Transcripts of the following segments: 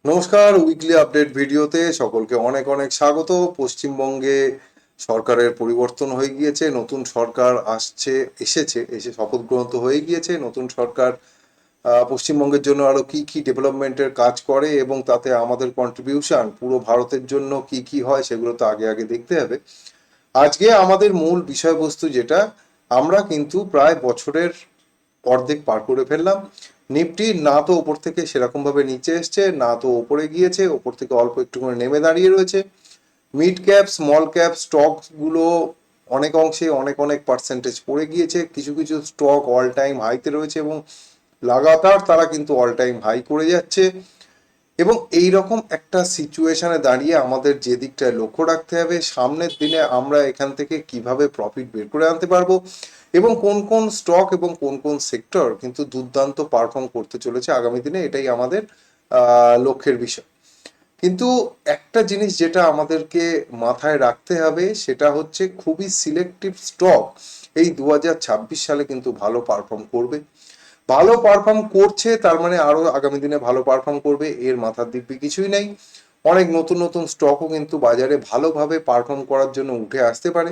নমস্কার, weekly update ভিডিওতে সকলকে অনেক অনেক স্বাগত। পশ্চিমবঙ্গে সরকারের পরিবর্তন হয়ে গিয়েছে, নতুন সরকার এসে শপথ গ্রহণ তো হয়ে গিয়েছে। নতুন সরকার পশ্চিমবঙ্গের জন্য আরো কি কি ডেভেলপমেন্টের কাজ করে এবং তাতে আমাদের কন্ট্রিবিউশন পুরো ভারতের জন্য কি কি হয় সেগুলো তো আগে আগে দেখতে হবে। আজকে আমাদের মূল বিষয়বস্তু যেটা, আমরা কিন্তু প্রায় বছরের অর্ধেক পার করে ফেললাম। নিফটি না তো ওপর থেকে সেরকম ভাবে নিচে এসছে, না তো ওপরে গিয়েছে, ওপর থেকে অল্প একটু করে নেমে দাঁড়িয়ে রয়েছে। Mid cap small cap stocks গুলো অনেক অংশে অনেক অনেক পার্সেন্টেজ পড়ে গিয়েছে। কিছু কিছু স্টক অল টাইম হাইতে রয়েছে এবং লাগাতার তারা কিন্তু অল টাইম হাই করে যাচ্ছে। এবং এই রকম একটা সিচুয়েশনে দাঁড়িয়ে আমাদের যে দিকটায় লক্ষ্য রাখতে হবে, সামনের দিনে আমরা এখান থেকে কিভাবে প্রফিট বের করে আনতে পারবো এবং কোন কোন স্টক এবং কোন কোন সেক্টর কিন্তু দুর্দান্ত পারফর্ম করতে চলেছে আগামী দিনে, এটাই আমাদের লক্ষ্যের বিষয়। কিন্তু একটা জিনিস যেটা আমাদেরকে মাথায় রাখতে হবে সেটা হচ্ছে খুবই সিলেক্টিভ স্টক এই 2026 সালে কিন্তু ভালো পারফর্ম করবে। ভালো পারফর্ম করছে তার মানে আরো আগামী দিনে ভালো পারফর্ম করবে, এর মাথার দিব্যি কিছুই নেই। অনেক নতুন নতুন স্টকও কিন্তু বাজারে ভালোভাবে পারফর্ম করার জন্য উঠে আসতে পারে।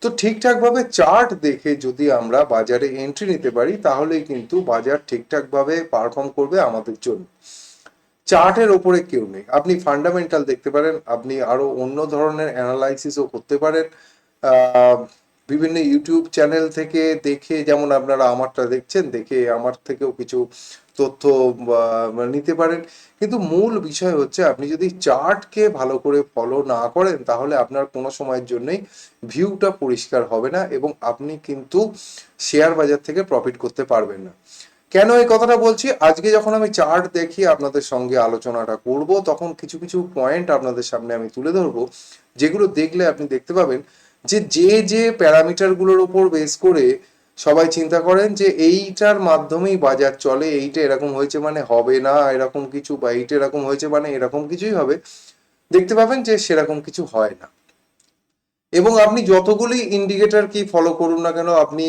তো ঠিকঠাকভাবে চার্ট দেখে যদি আমরা বাজারে এন্ট্রি নিতে পারি তাহলেই কিন্তু বাজার ঠিকঠাকভাবে পারফর্ম করবে আমাদের জন্য। চার্টের ওপরে কেউ নেই, আপনি ফান্ডামেন্টাল দেখতে পারেন, আপনি আরো অন্য ধরনের অ্যানালাইসিসও করতে পারেন। আহ, বিভিন্ন ইউটিউব চ্যানেল থেকে দেখে, যেমন আপনারা আমারটা দেখছেন, দেখে আমার থেকেও কিছু তথ্য নিতে পারেন। কিন্তু মূল বিষয় হচ্ছে আপনি যদি চার্টকে ভালো করে ফলো না করেন তাহলে আপনার কোনো সময়ের জন্যই ভিউটা পরিষ্কার হবে না এবং আপনি কিন্তু শেয়ার বাজার থেকে প্রফিট করতে পারবেন না। কেন এই কথাটা বলছি, আজকে যখন আমি চার্ট দেখি আপনাদের সঙ্গে আলোচনাটা করব তখন কিছু কিছু পয়েন্ট আপনাদের সামনে আমি তুলে ধরবো, যেগুলো দেখলে আপনি দেখতে পাবেন যে যে যে প্যারামিটারগুলোর উপর বেস করে সবাই চিন্তা করেন যে এইটার মাধ্যমেই বাজার চলে, এইটা এরকম হয়েছে মানে হবে না এরকম কিছু, বা এইটা এরকম হয়েছে মানে এরকম কিছুই হবে, দেখতে পাবেন যে সেরকম কিছু হয় না। এবং আপনি যতগুলি ইন্ডিকেটর কি ফলো করুন না কেন, আপনি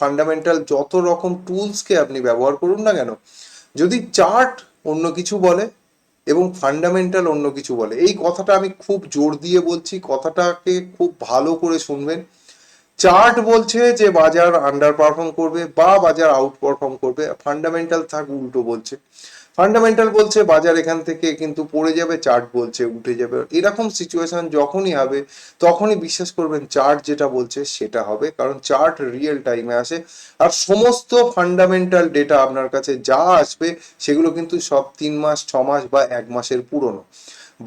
ফান্ডামেন্টাল যত রকম টুলসকে আপনি ব্যবহার করুন না কেন, যদি চার্ট অন্য কিছু বলে এবং ফান্ডামেন্টাল অন্য কিছু বলে, এই কথাটা আমি খুব জোর দিয়ে বলছি, কথাটাকে খুব ভালো করে শুনবেন। চার্ট বলছে যে বাজার আন্ডার পারফর্ম করবে বা বাজার আউট পারফর্ম করবে, ফান্ডামেন্টাল থাক উল্টো বলছে। ফান্ডামেন্টাল বলছে বাজার এখান থেকে কিন্তু পড়ে যাবে, চার্ট বলছে উঠে যাবে। এরকম সিচুয়েশন যখনই হবে তখনই বিশ্বাস করবেন চার্ট যেটা বলছে সেটা হবে, কারণ চার্ট রিয়েল টাইমে আসে। আর সমস্ত ফান্ডামেন্টাল ডেটা আপনার কাছে যা আসবে সেগুলো কিন্তু সব 3 মাস 6 মাস বা 1 মাসের পুরনো।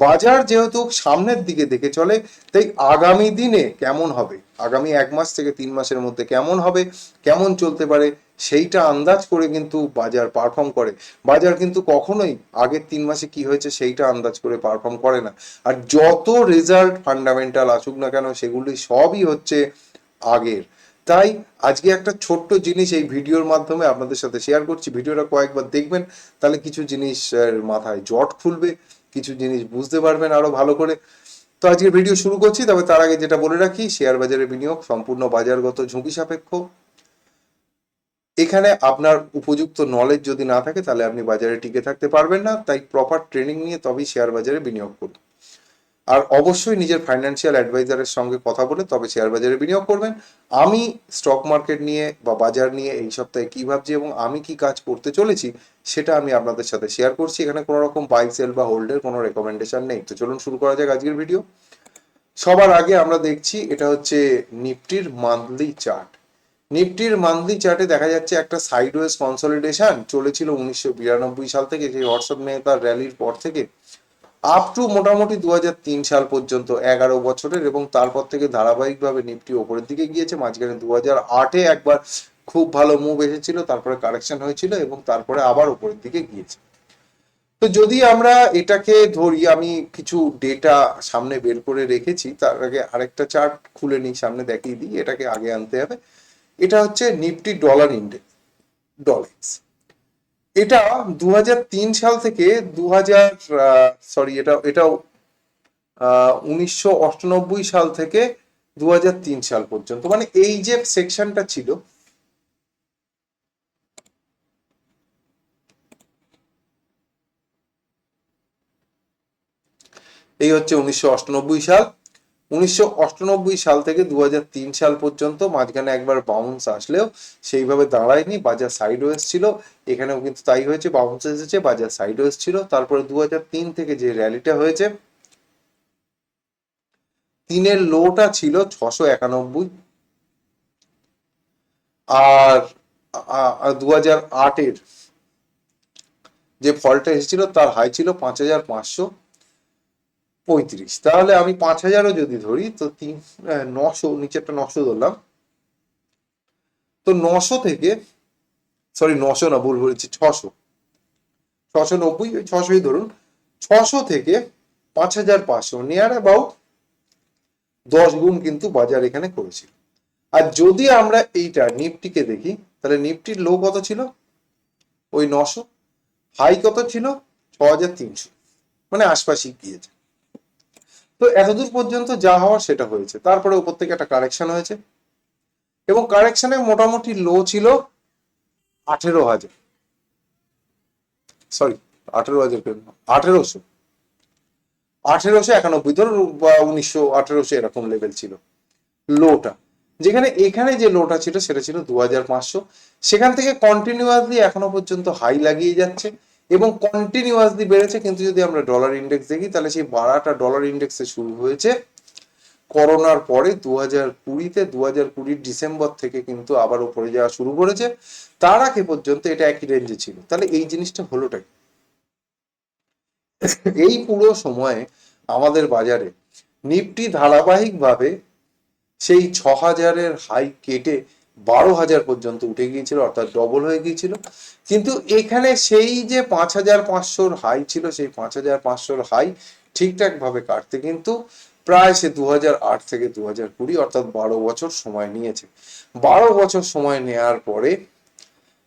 বাজার যেহেতু সামনের দিকে দেখে চলে, তাই আগামী দিনে কেমন হবে, আগামী 1 মাস থেকে 3 মাসের মধ্যে কেমন হবে, কেমন চলতে পারে, সেইটা আন্দাজ করে কিন্তু বাজার পারফর্ম করে। বাজার কিন্তু কখনোই আগের 3 মাসে কি হয়েছে সেইটা আন্দাজ করে পারফর্ম করে না। আর যত রেজাল্ট ফান্ডামেন্টাল আসুক না কেন সেগুলি সবই হচ্ছে আগের। তাই আজকে একটা ছোট্ট জিনিস এই ভিডিওর মাধ্যমে আপনাদের সাথে শেয়ার করছি, ভিডিওটা কয়েকবার দেখবেন, তাহলে কিছু জিনিস মাথায় জট খুলবে, কিছু জিনিস বুঝতে পারবেন আরো ভালো করে। তো আজকের ভিডিও শুরু করছি, তবে তার আগে যেটা বলে রাখি, শেয়ার বাজারে বিনিয়োগ সম্পূর্ণ বাজারগত ঝুঁকি সাপেক্ষ। এখানে আপনার উপযুক্ত নলেজ যদি না থাকে তাহলে আপনি বাজারে টিকে থাকতে পারবেন না, তাই প্রপার ট্রেনিং নিয়ে তবেই শেয়ার বাজারে বিনিয়োগ করুন। আর অবশ্যই নিজের ফাইন্যান্সিয়াল অ্যাডভাইজারের সঙ্গে কথা বলে তবে শেয়ার বাজারে বিনিয়োগ করবেন। আমি স্টক মার্কেট নিয়ে বা বাজার নিয়ে এই সপ্তাহে কি ভাবছি এবং আমি কি কাজ করতে চলেছি সেটা আমি আপনাদের সাথে শেয়ার করছি। এখানে কোনো রকম বাই সেল বা হোল্ডের কোনো রেকমেন্ডেশন নেই। তো চলুন শুরু করা যাক আজকের ভিডিও। সবার আগে আমরা দেখছি, এটা হচ্ছে নিফটির মান্থলি চার্ট। নিফটির মান্থলি চার্টে দেখা যাচ্ছে একটা সাইডওয়েজ কনসলিডেশন চলেছিল 1992 সাল থেকে, সেই হোয়াটসঅ্যাপ মেগার র্যালির পর থেকে আপ টু মোটামুটি 2003 সাল পর্যন্ত, 11 বছরের, এবং তারপর থেকে ধারাবাহিকভাবে নিফটি ওপরের দিকে গিয়েছে। মাঝখানে 2008-এ একবার খুব ভালো মুভ এসেছিল, তারপরে কারেকশন হয়েছিল এবং তারপরে আবার ওপরের দিকে গিয়েছে। তো যদি আমরা এটাকে ধরি, আমি কিছু ডেটা সামনে বের করে রেখেছি, তার আগে আরেকটা চার্ট খুলে নিই, সামনে দেখিয়ে দিই, এটাকে আগে আনতে হবে। এটা হচ্ছে নিফটি ডলার ইন্ডেক্স, ডলেক্স। এটা 2003 সাল থেকে 2000, সরি, এটাও 1998 সাল থেকে 2003 সাল পর্যন্ত, মানে এই যে সেকশনটা ছিল, এই হচ্ছে 1998 সাল। 1998 সাল থেকে 2003 সাল পর্যন্ত মাঝখানে একবার বাউন্স আসলেও সেইভাবে দাঁড়ায়নি, বাজার সাইডওয়েজ ছিল। এখানেও কিন্তু তাই হয়েছে, বাউন্স এসেছে, বাজার সাইডওয়েজ ছিল। তারপরে 2003 থেকে যে র্যালিটা হয়েছে, তিনের লোটা ছিল 691, আর 2008-এর যে ফলটা এসেছিল তার হাই ছিল 5535। তাহলে আমি 5000ও যদি ধরি তো 900, নিচে একটা 900 ধরলাম, তো 900 থেকে, সরি 900 না, ভুল বলেছি, 600, 690, ওই 600ই ধরুন। 600 থেকে 5500, নিয়ার অ্যাবাউট 10 গুণ কিন্তু বাজার এখানে করেছিল। আর যদি আমরা এইটা নিফটিকে দেখি, তাহলে নিফটির লো কত ছিল? ওই 900, হাই কত ছিল? 6300, মানে আশপাশেই গিয়েছে। তো এতদূর পর্যন্ত যা হওয়ার সেটা হয়েছে। তারপরে উপর থেকে একটা কারেকশন হয়েছে, এবং কারেকশনে মোটামুটি লো ছিল 18,000, সরি 18,000 কেন, 1800, 1891, ধরুন 1900, 1800 এরকম লেভেল ছিল লোটা। যেখানে এখানে যে লোটা ছিল সেটা ছিল 2500। সেখান থেকে কন্টিনিউয়াসলি এখনো পর্যন্ত হাই লাগিয়ে যাচ্ছে এবং কন্টিনিউয়াসলি বেড়েছে। কিন্তু যদি আমরা ডলার ইন্ডেক্স দেখি, তাহলে সেই বাড়াটা ডলার ইন্ডেক্সে শুরু হয়েছে করোনার পরে 2020-তে। 2020 ডিসেম্বর থেকে কিন্তু আবার উপরে যাওয়া শুরু করেছে। তার আগে পর্যন্ত এটা একই রেঞ্জে ছিল। তাহলে এই জিনিসটা হলোটা কি? এই পুরো সময়ে আমাদের বাজারে নিফটি ধারাবাহিকভাবে সেই 6000-এর হাই কেটে 12,000 পর্যন্ত উঠে গিয়েছিল, অর্থাৎ ডবল হয়ে গিয়েছিল। কিন্তু এখানে সেই যে 5500-র হাই ছিল, সেই 5500-র হাই ঠিকঠাক ভাবে কাটতে কিন্তু প্রায় সে 2008 থেকে 2020, অর্থাৎ 12 বছর সময় নিয়েছে। 12 বছর সময় নেওয়ার পরে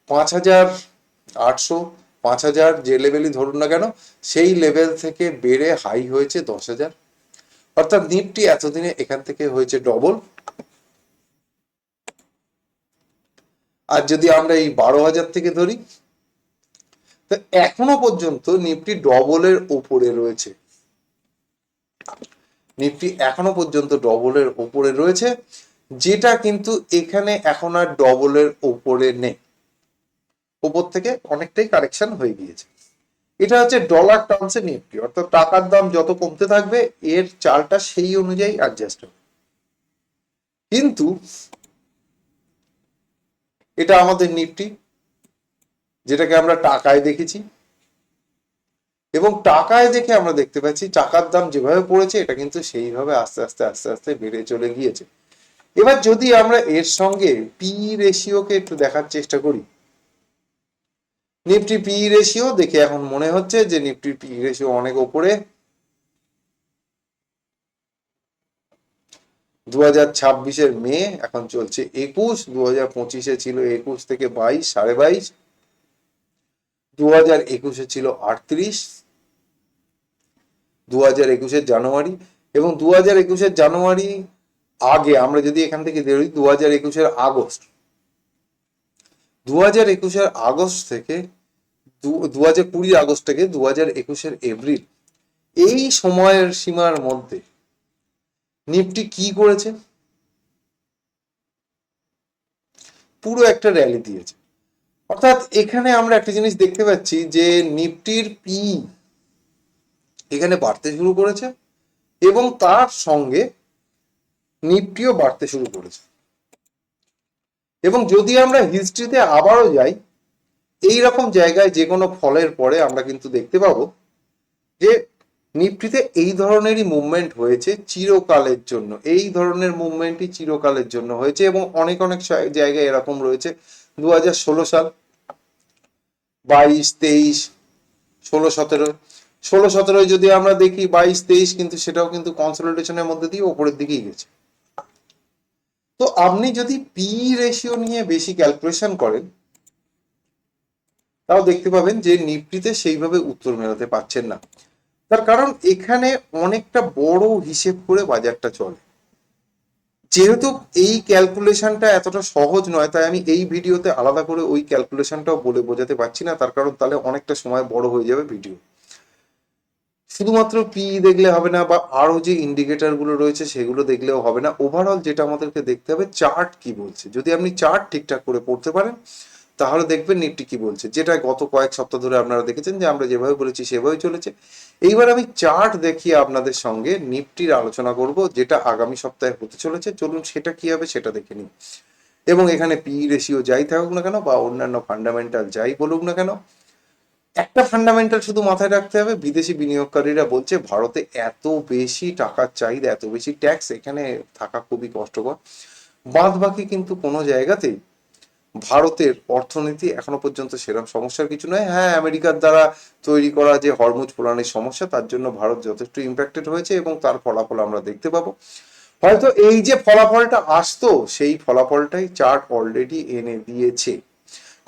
5800, 5000 যে লেভেলই ধরুন না কেন, সেই লেভেল থেকে বেড়ে হাই হয়েছে 10,000। অর্থাৎ নিফটি এতদিনে এখান থেকে হয়েছে ডবল। আর যদি আমরা এই 12,000 থেকে ধরি, তো এখনো পর্যন্ত নিফটি ডবলের ওপরে রয়েছে। নিফটি এখনো পর্যন্ত ডবলের ওপরে রয়েছে, যেটা কিন্তু এখানে এখন আর ডবলের ওপরে নেই। ওপর থেকে অনেকটাই কারেকশন হয়ে গিয়েছে। এটা হচ্ছে ডলার টার্মসে নিফটি, অর্থাৎ টাকার দাম যত কমতে থাকবে এর চালটা সেই অনুযায়ী অ্যাডজাস্ট হবে। কিন্তু এটা আমাদের নিফটি, যেটাকে আমরা টাকায় দেখেছি, এবং টাকায় দেখে আমরা দেখতে পাচ্ছি টাকার দাম যেভাবে পড়েছে এটা কিন্তু সেইভাবে আস্তে আস্তে আস্তে আস্তে বেড়ে চলে গিয়েছে। এবার যদি আমরা এর সঙ্গে পি রেশিওকে একটু দেখার চেষ্টা করি, নিফটি পি রেশিও দেখে এখন মনে হচ্ছে যে নিফটির পি রেশিও অনেক ওপরে। 2026-এর মে, এখন চলছে 21, 2025-এ ছিল 21 থেকে 22, 22.5, 2021-এ ছিল 38, 2021-এর জানুয়ারি, এবং 2021-এর জানুয়ারি আগে আমরা যদি এখান থেকে ধরি 2021-এর আগস্ট, 2021-এর আগস্ট থেকে 2020-এর আগস্ট থেকে 2021-এর এপ্রিল, এই সময়ের সীমার মধ্যে নিফটি কি করেছে? পুরো একটা র্যালি দিয়েছে। অর্থাৎ এখানে আমরা একটা জিনিস দেখতে পাচ্ছি যে নিফটির পি এখানে বাড়তে শুরু করেছে, এবং তার সঙ্গে নিফটিও বাড়তে শুরু করেছে। এবং যদি আমরা হিস্ট্রিতে আবারও যাই, এই রকম জায়গায় যে কোনো ফলের পরে আমরা কিন্তু দেখতে পাবো যে নিফটিতে এই ধরনেরই মুভমেন্ট হয়েছে চিরকালের জন্য। এই ধরনের মুভমেন্টই চিরকালের জন্য হয়েছে, এবং অনেক অনেক জায়গায় এরকম রয়েছে। 2016 সাল, 22, 23, 16, 17, 16, 17 যদি আমরা দেখি, 22, 23 কিন্তু সেটাও কিন্তু কনসলিডেশনের মধ্যে দিয়ে ওপরের দিকেই গেছে। তো আপনি যদি পি রেশিও নিয়ে বেশি ক্যালকুলেশন করেন, তাও দেখতে পাবেন যে নিফটিতে সেইভাবে উত্তর মেলাতে পারছেন না। তার কারণ এখানে অনেকটা বড় হিসেব করে বাজারটা চলে। যেহেতু এই ক্যালকুলেশনটা এতটা সহজ নয়, তাই আমি এই ভিডিওতে আলাদা করে ওই ক্যালকুলেশনটাও বলে বোঝাতে পারছি না। তার কারণ তাহলে অনেকটা সময় বড় হয়ে যাবে ভিডিও। শুধুমাত্র পি দেখলে হবে না, বা আরো যে ইন্ডিকেটর গুলো রয়েছে সেগুলো দেখলেও হবে না। ওভারঅল যেটা আমাদেরকে দেখতে হবে, চার্ট কি বলছে। যদি আপনি চার্ট ঠিকঠাক করে পড়তে পারেন তাহলে দেখবেন নিফটি কি বলছে, যেটা গত কয়েক সপ্তাহ ধরে আপনারা দেখেছেন যে আমরা যেভাবে বলেছি সেভাবেই চলেছে। এইবার আমি চার্ট দেখিয়ে আপনাদের সঙ্গে নিফটির আলোচনা করব, যেটা আগামী সপ্তাহে হতে চলেছে। চলুন সেটা কি হবে সেটা দেখে নিই। এবং এখানে পি রেশিও যাই থাকুক না কেন, বা অন্যান্য ফান্ডামেন্টাল যাই বলুক না কেন, একটা ফান্ডামেন্টাল শুধু মাথায় রাখতে হবে, বিদেশি বিনিয়োগকারীরা বলছে ভারতে এত বেশি টাকার চাহিদা, এত বেশি ট্যাক্স, এখানে থাকা খুবই কষ্টকর। বাদ বাকি কিন্তু কোনো জায়গাতেই ভারতের অর্থনীতি এখনো পর্যন্ত সেরকম সমস্যার কিছু নয়। হ্যাঁ, আমেরিকার দ্বারা তৈরি করা যে হরমুজ পোলানের সমস্যা, তার জন্য ভারত যথেষ্ট ইম্প্যাক্টেড হয়েছে এবং তার ফলাফল আমরা দেখতে পাবো। হয়তো এই যে ফলাফলটা আসতো, সেই ফলাফলটাই চার্ট অলরেডি এনে দিয়েছে।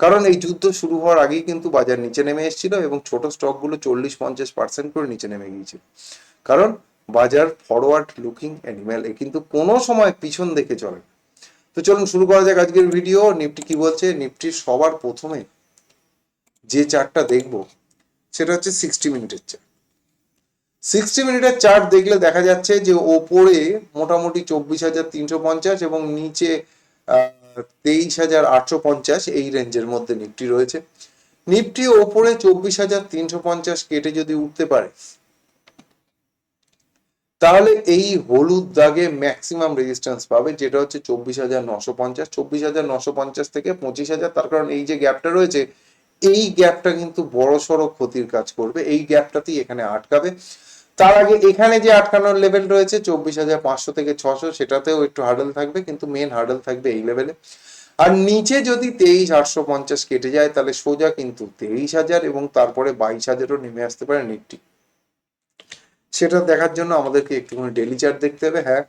কারণ এই যুদ্ধ শুরু হওয়ার আগেই কিন্তু বাজার নিচে নেমে এসেছিল এবং ছোট স্টকগুলো 40-50% করে নিচে নেমে গিয়েছিল। কারণ বাজার ফরওয়ার্ড লুকিং অ্যানিম্যাল, এ কিন্তু কোনো সময় পিছন দেখে চলে। তো চলুন শুরু করা যাক আজকের ভিডিও। নিফটি কি বলছে? নিফটির সবার প্রথমে যে চার্টটা দেখবো সেটা হচ্ছে 60 মিনিটের চার্ট। 60 মিনিটের চার্ট দেখলে দেখা যাচ্ছে যে ওপরে মোটামুটি 24,350 এবং নিচে 23,850, এই রেঞ্জের মধ্যে নিফটি রয়েছে। নিফটি ওপরে 24,350 কেটে যদি উঠতে পারে, তাহলে এই হলুদ দাগে ম্যাক্সিমাম রেজিস্ট্যান্স পাবে, যেটা হচ্ছে 24,950। 24,950 থেকে 25,000, তার কারণ এই যে গ্যাপটা রয়েছে, এই গ্যাপটা কিন্তু বড় সড়ো ক্ষতির কাজ করবে, এই গ্যাপটাতেই এখানে আটকাবে। তার আগে এখানে যে আটকানোর লেভেল রয়েছে 24,500 থেকে 600, সেটাতেও একটু হার্ডল থাকবে, কিন্তু মেন হার্ডল থাকবে এই লেভেলে। আর নিচে যদি 23,850 কেটে যায়, তাহলে সোজা কিন্তু 23,000 এবং তারপরে 22,000ও নেমে আসতে পারে নিফটি। সেটা দেখার জন্য আমাদেরকে একটুখানি ডেইলি চার্ট দেখতে হবে। হ্যাঁ,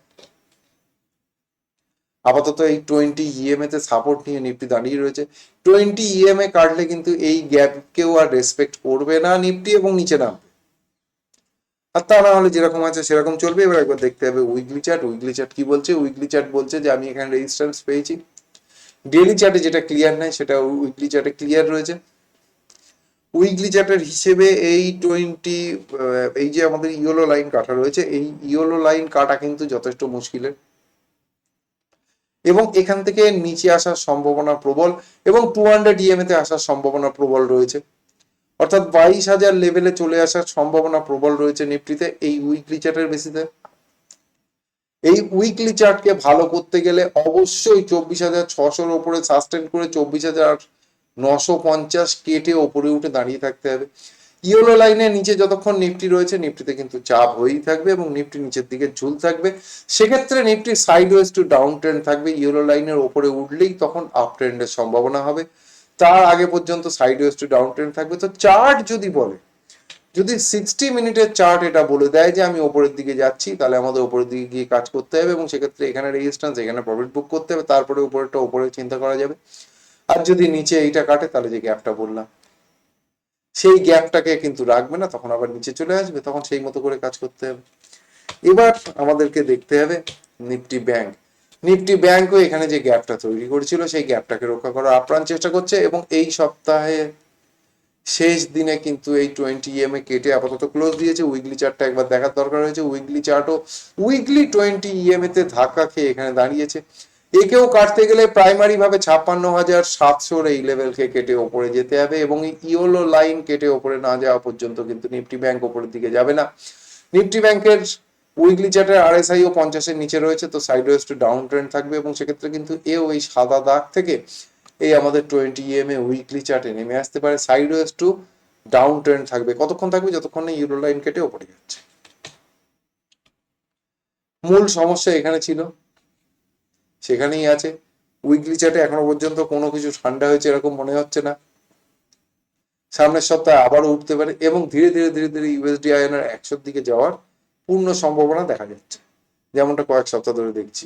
আপাতত এই 20 EMA তে সাপোর্ট নিয়ে নিফটি দাঁড়িয়ে রয়েছে। 20 EMA কাটলে কিন্তু এই গ্যাপ কেউ আর রেসপেক্ট করবে না নিফটি, এবং নিচে নামবে। আর তা না হলে যেরকম আছে সেরকম চলবে। এবার একবার দেখতে হবে উইকলি চার্ট। উইকলি চার্ট কি বলছে? উইকলি চার্ট বলছে যে আমি এখানে রেজিস্ট্যান্স পেয়েছি। ডেইলি চার্টে যেটা ক্লিয়ার নাই সেটা উইকলি চার্টে ক্লিয়ার রয়েছে। উইকলি চার্টের হিসেবে এই এই যে আমাদের ইয়েলো লাইন কাটা রয়েছে, এই ইয়েলো লাইন কাটা কিন্তু যথেষ্ট মুশকিলের, এবং এখান থেকে নিচে আসার সম্ভাবনা প্রবল, এবং 200 EMA তে আসার সম্ভাবনা প্রবল রয়েছে। অর্থাৎ 22,000 লেভেলে চলে আসার সম্ভাবনা প্রবল রয়েছে নিফটিতে এই উইকলি চার্টের বেসিসে। এই উইকলি চার্টকে ভালো করতে গেলে অবশ্যই 24,600-র ওপরে সাস্টেন করে 24,950 কেটে ওপরে উঠে দাঁড়িয়ে থাকতে হবে। ইয়েলো লাইনের নিচে যতক্ষণ নিফটি রয়েছে, নিফটিতে কিন্তু চাপ হয়েই থাকবে এবং নিফটি নিচের দিকে ঝুল থাকবে। সেক্ষেত্রে Nifty sideways to down trend থাকবে। ইয়েলো লাইনের ওপরে উঠলেই তখন আপ ট্রেন্ডের সম্ভাবনা হবে, তার আগে পর্যন্ত সাইডওয়েজ টু ডাউন ট্রেন্ড থাকবে। তো চার্ট যদি বলে, যদি 60 মিনিটের চার্ট এটা বলে দেয় যে আমি ওপরের দিকে যাচ্ছি, তাহলে আমাদের ওপরের দিকে গিয়ে কাজ করতে হবে, এবং সেক্ষেত্রে এখানে রেজিস্ট্যান্স, এখানে প্রফিট বুক করতে হবে, তারপরে উপরেরটা উপরে চিন্তা করা যাবে। আর যদি নিচে এইটা কাটে, তাহলে যে গ্যাপটা বললাম সেই গ্যাপটাকে কিন্তু রাখবে না, তখন আবার নিচে চলে আসবে, তখন সেই মতো করে কাজ করতে হবে। এবার আমাদেরকে দেখতে হবে নিফটি ব্যাংক। নিফটি ব্যাংকও এখানে যে গ্যাপটা তৈরি করেছিল, সেই গ্যাপটাকে রক্ষা করার আপ্রাণ চেষ্টা করছে, এবং এই সপ্তাহে শেষ দিনে কিন্তু এই 20 EMA কেটে আপাতত ক্লোজ দিয়েছে। উইকলি চার্টটা একবার দেখার দরকার হয়েছে। উইকলি চার্টও উইকলি 20 EMA তে ধাক্কা খেয়ে এখানে দাঁড়িয়েছে। একেও কাটতে গেলে প্রাইমারি ভাবে 56,700-র এই লেভেলকে কেটে ওপরে যেতে হবে, এবং এই ইয়েলো লাইন কেটে ওপরে না যাওয়া পর্যন্ত কিন্তু নিফটি ব্যাংক ওপরের দিকে যাবে না। নিফটি ব্যাংকের উইকলি চার্টের RSI ও 50-এর নিচে রয়েছে, তো সাইডওয়েজ টু ডাউন ট্রেন্ড থাকবে, এবং সেক্ষেত্রে কিন্তু এও এই সাদা দাগ থেকে এই আমাদের 20 EMA উইকলি চার্টে নেমে আসতে পারে। সাইডওয়েজ টু ডাউন ট্রেন্ড থাকবে। কতক্ষণ থাকবে? যতক্ষণ না ইউরো লাইন কেটে ওপরে যাচ্ছে। মূল সমস্যা এখানে ছিল, সেখানেই আছে। উইকলি চার্টে এখনো পর্যন্ত কোনো কিছু ঠান্ডা হয়েছে এরকম মনে হচ্ছে না। সামনের সপ্তাহে আবারও উঠতে পারে, এবং ধীরে ধীরে ধীরে ধীরে ইউএসডি আইএনআর 100-র দিকে যাওয়ার পূর্ণ সম্ভাবনা দেখা যাচ্ছে, যেমনটা কয়েক সপ্তাহ ধরে দেখছি।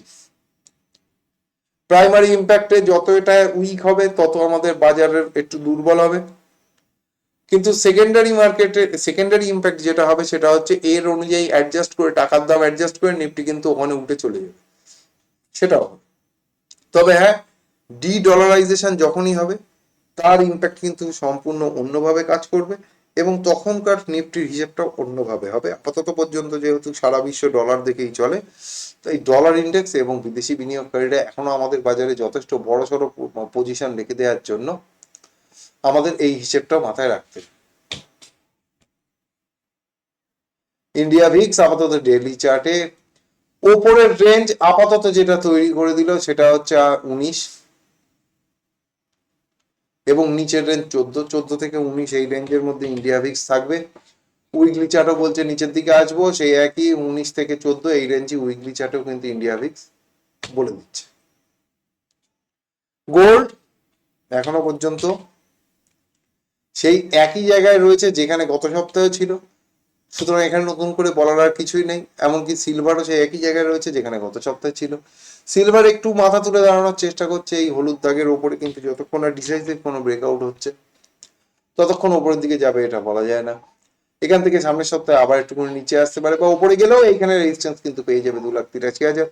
প্রাইমারি ইম্প্যাক্টে যত এটা উইক হবে, তত আমাদের বাজারের একটু দুর্বল হবে, কিন্তু সেকেন্ডারি মার্কেটে সেকেন্ডারি ইম্প্যাক্ট যেটা হবে সেটা হচ্ছে এর অনুযায়ী অ্যাডজাস্ট করে, টাকার দাম অ্যাডজাস্ট করে নিফটি কিন্তু ওখানে উঠে চলে যাবে, সেটাও হবে। তবে হ্যাঁ, ডি ডলারাইজেশন যখনই হবে, তার ইম্প্যাক্ট কিন্তু সম্পূর্ণ অন্যভাবে কাজ করবে, এবং তখনকার নিফটির হিসেবটা অন্যভাবে হবে। আপাতত পর্যন্ত যেহেতু সারা বিশ্ব ডলার দেখেই চলে, তাই ডলার ইন্ডেক্স এবং বিদেশি বিনিয়োগকারীরা এখনো আমাদের বাজারে যথেষ্ট বড়সড় পজিশন রেখে দেওয়ার জন্য আমাদের এই হিসেবটা মাথায় রাখতে। ইন্ডিয়া ভিক্স আপাতত ডেইলি চার্টে ওপরের রেঞ্জ আপাতত যেটা তৈরি করে দিল সেটা হচ্ছে 19, এবং নিচের রেঞ্জ 14 থেকে 19, এই রেঞ্জের মধ্যে ইন্ডিয়া ভিক্স থাকবে। উইকলি চার্টও বলছে নিচের দিকে আসবো, সেই একই 19 থেকে 14 এই রেঞ্জে উইকলি চার্টেও কিন্তু ইন্ডিয়া ভিক্স বলে দিচ্ছে। গোল্ড এখনো পর্যন্ত সেই একই জায়গায় রয়েছে যেখানে গত সপ্তাহে ছিল, সুতরাং এখানে নতুন করে বলার আর কিছুই নেই। এমনকি সিলভারও সেই একই জায়গায় রয়েছে যেখানে গত সপ্তাহে ছিল। সিলভার একটু মাথা তুলে দাঁড়ানোর চেষ্টা করছে এই হলুদ দাগের ওপরে, কিন্তু যতক্ষণ না ডিসাইসিভ কোনো ব্রেকআউট হচ্ছে ততক্ষণ ওপরের দিকে যাবে এটা বলা যায় না। এখান থেকে সামনের সপ্তাহে আবার একটুখানি নিচে আসতে পারে, বা ওপরে গেলেও এইখানে রেজিস্ট্যান্স কিন্তু পেয়ে যাবে 2,83,000।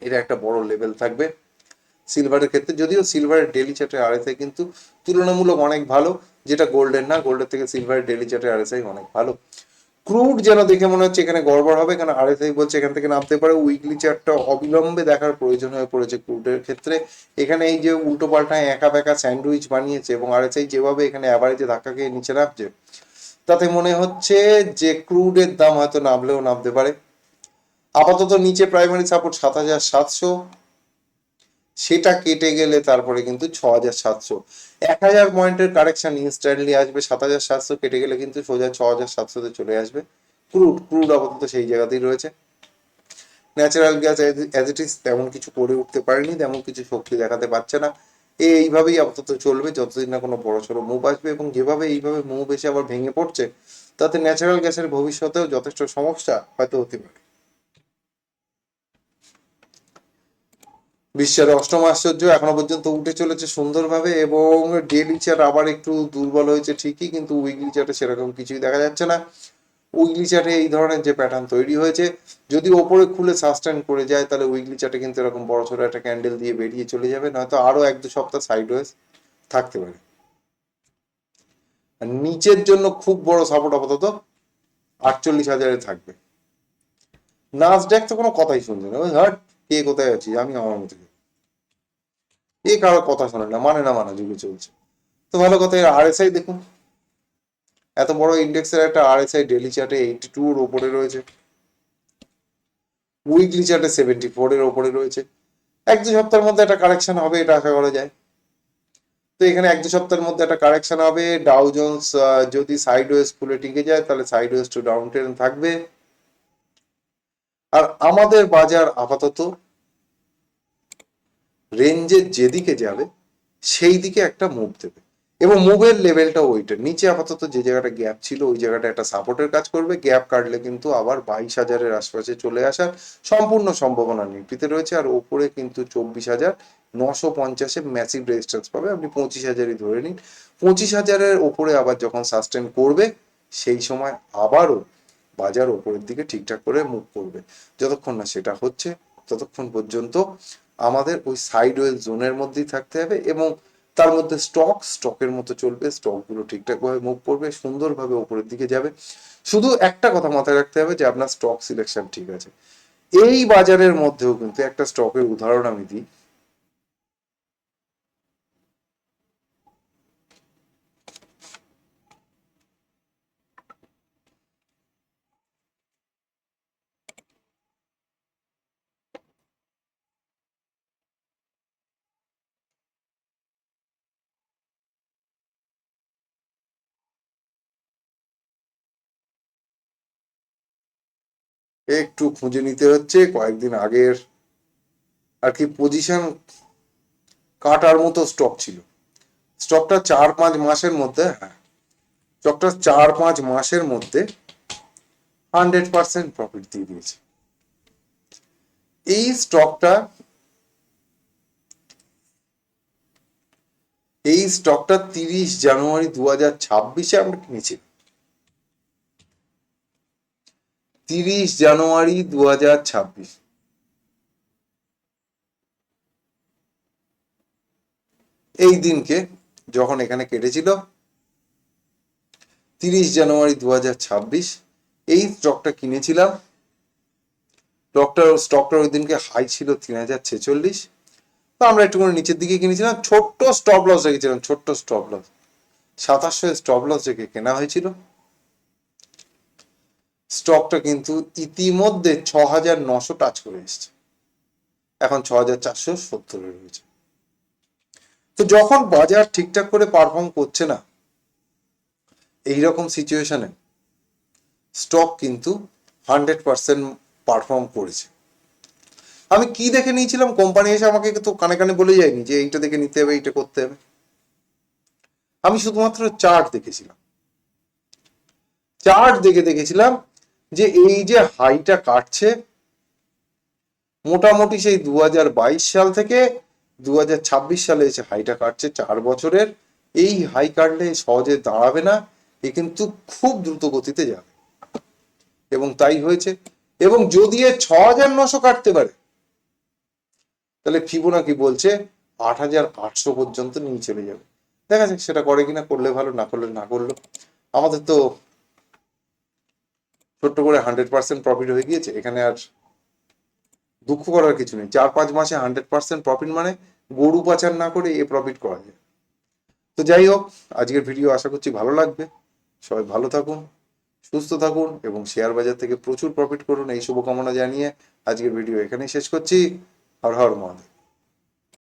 এটা একটা বড় লেভেল থাকবে সিলভারের ক্ষেত্রে, যদিও সিলভারের ডেলি চার্টের আরএসআই কিন্তু তুলনামূলক অনেক ভালো, যেটা গোল্ডের না। গোল্ডের থেকে সিলভারের ডেলি চার্টের আরএসআই অনেক ভালো। ক্রুড যেন দেখে মনে হচ্ছে এখানে গড়বড় হবে, কারণ আরএসআই বলছে এখান থেকে নামতে পারে। উইকলি চার্টটা অবিলম্বে দেখার প্রয়োজন হয়ে পড়েছে ক্রুডের ক্ষেত্রে। এখানে এই যে উল্টো পাল্টায় একা বেঁকা স্যান্ডউইচ বানিয়েছে এবং আরএসআই যেভাবে এখানে অ্যাভারেজে ধাক্কা খেয়ে নিচে নামছে, তাতে মনে হচ্ছে যে ক্রুডের দাম হয়তো নামলেও নামতে পারে। আপাতত নিচে প্রাইমারি সাপোর্ট 7,700, সেটা কেটে গেলে তারপরে কিন্তু 6,700। 1,000 পয়েন্টের কারেকশন ইনস্ট্যান্টলি আসবে, 7,700 কেটে গেলে কিন্তু সোজা 6,700-তে চলে আসবে। ক্রুড আপাতত সেই জায়গাতেই রয়েছে। Natural gas as it is তেমন কিছু করে উঠতে পারেনি, তেমন কিছু শক্তি দেখাতে পারছে না। এইভাবেই আপাতত চলবে যতদিন না কোনো বড়সড় মুভ আসবে, এবং যেভাবে এইভাবে মুভ এসে আবার ভেঙে পড়ছে, তাতে ন্যাচারাল গ্যাসের ভবিষ্যতেও যথেষ্ট সমস্যা হয়তো হতে পারে। বিশ্বের অষ্টম আশ্চর্য এখনো পর্যন্ত উঠে চলেছে সুন্দরভাবে, এবং ডেইলি চার্ট আবার একটু দুর্বল হয়েছে ঠিকই, কিন্তু উইকলি চার্টে সেরকম কিছুই দেখা যাচ্ছে না। উইকলি চার্টে এই ধরনের যে প্যাটার্ন তৈরি হয়েছে, যদি ওপরে খুলে সাস্টেন করে যায় তাহলে উইকলি চার্টে কিন্তু এরকম বড় ছোট একটা ক্যান্ডেল দিয়ে বেরিয়ে চলে যাবে, নয়তো আরো 1-2 সপ্তাহ সাইডওয়েজ থাকতে পারে। আর নিচের জন্য খুব বড় সাপোর্ট আপাতত 48,000-এ থাকবে। নাসড্যাক তো কোনো কথাই শুনছে না, ওই হাট কে কোথায় আছি আমি আমার মতো, এ কারোর কথা শোনে না, মানে না মানা যুগে চলছে। তো ভালো কথা, এর আরএসআই দেখুন, এত বড় ইন্ডেক্সের একটা আরএসআই ডেইলি চার্টে 82 এর ওপরে রয়েছে, উইকলি চার্টে 74 এর ওপরে রয়েছে। 1-2 সপ্তাহের মধ্যে একটা কারেকশন হবে এটা আশা করা যায়। তো এখানে 1-2 সপ্তাহের মধ্যে একটা কারেকশন হবে। ডাউ জোন্স যদি সাইডওয়েজ খুলে টিকে যায় তাহলে সাইডওয়েজ টু ডাউন ট্রেন্ড থাকবে। আর আমাদের বাজার আপাতত রেঞ্জের যেদিকে যাবে সেই দিকে একটা মুভ দেবে, এবং মুভের লেভেলটা ওইটার নিচে আপাতত যে জায়গাটা গ্যাপ ছিল ওই জায়গাটা একটা সাপোর্টের কাজ করবে। গ্যাপ কাটলে কিন্তু আবার 22,000-এর আশপাশে চলে আসার সম্পূর্ণ সম্ভাবনা নিফটিতে রয়েছে। আর ওপরে কিন্তু 24,950-এ ম্যাসিভ রেজিস্ট্যান্স পাবে, আপনি 25,000-ই ধরে নিন। 25,000-এর ওপরে আবার যখন সাস্টেন করবে সেই সময় আবারও বাজার ওপরের দিকে ঠিকঠাক করে মুভ করবে। যতক্ষণ না সেটা হচ্ছে ততক্ষণ পর্যন্ত আমাদের ওই সাইডওয়েজ জোনের মধ্যেই থাকতে হবে, এবং তার মধ্যে স্টকের মতো চলবে। স্টকগুলো ঠিকঠাকভাবে মুভ করবে, সুন্দরভাবে ওপরের দিকে যাবে। শুধু একটা কথা মাথায় রাখতে হবে যে আপনার স্টক সিলেকশন ঠিক আছে। এই বাজারের মধ্যেও কিন্তু একটা স্টকের উদাহরণ আমি দিই, একটু খুঁজে নিতে হচ্ছে কয়েকদিন আগের আর কি পজিশন কাটার মতো স্টক ছিল। স্টকটা 4-5 মাসের মধ্যে, হ্যাঁ, স্টকটা 4-5 মাসের মধ্যে 100% প্রফিট দিয়ে দিয়েছে। এই স্টকটা এই স্টকটা 30 জানুয়ারি 2026-এ আমরা কিনেছি। 30 জানুয়ারি 2026 এই দিনকে যখন এখানে কেটেছিল 30 জানুয়ারি 2026 এই স্টকটা কিনেছিলাম। স্টকটার ওই দিনকে হাই ছিল 3046। তো আমরা একটু করে নিচের দিকে কিনেছিলাম, ছোট্ট স্টপ লস রেখেছিলাম, ছোট্ট স্টপ লস 2700 স্টপ লস রেখে কেনা হয়েছিল। স্টকটা কিন্তু ইতিমধ্যে 6900 টাচ করে এসছে, এখন 6470 রয়েছে। তো যখন বাজার ঠিকঠাক করে পারফর্ম করছে না, এইরকম সিচুয়েশনে স্টক কিন্তু 100% পারফর্ম করেছে। আমি কি দেখে নিয়েছিলাম, কোম্পানি এসে আমাকে তো কানে কানে বলে যায়নি যে এইটা দেখে নিতে হবে, এইটা করতে হবে। আমি শুধুমাত্র চার্ট দেখেছিলাম, চার্ট দেখে দেখেছিলাম যে এই যে হাইটা কাটছে, মোটামুটি সেই 2022 সাল থেকে 2026 সালে এসে হাইটা কাটছে 4 বছরের। এই হাই কাটলে সহজে দাঁড়াবে না, এ কিন্তু খুব দ্রুত গতিতে যাবে, এবং তাই হয়েছে। এবং যদি এ 6900 কাটতে পারে, তাহলে ফিবোনাকি বলছে 8800 পর্যন্ত নিয়ে চলে যাবে। দেখা যাক সেটা করে কিনা, করলে ভালো, না করলে না করলো। আমাদের তো ছোট্ট করে 100% প্রফিট হয়ে গিয়েছে, এখানে আর দুঃখ করার কিছু নেই। 4-5 মাসে 100% প্রফিট মানে গরু পাচার না করে এ প্রফিট করা যায়। তো যাই হোক, আজকের ভিডিও আশা করছি ভালো লাগবে। সবাই ভালো থাকুন, সুস্থ থাকুন এবং শেয়ার বাজার থেকে প্রচুর প্রফিট করুন, এই শুভকামনা জানিয়ে আজকের ভিডিও এখানেই শেষ করছি। হর হর মহাদেব।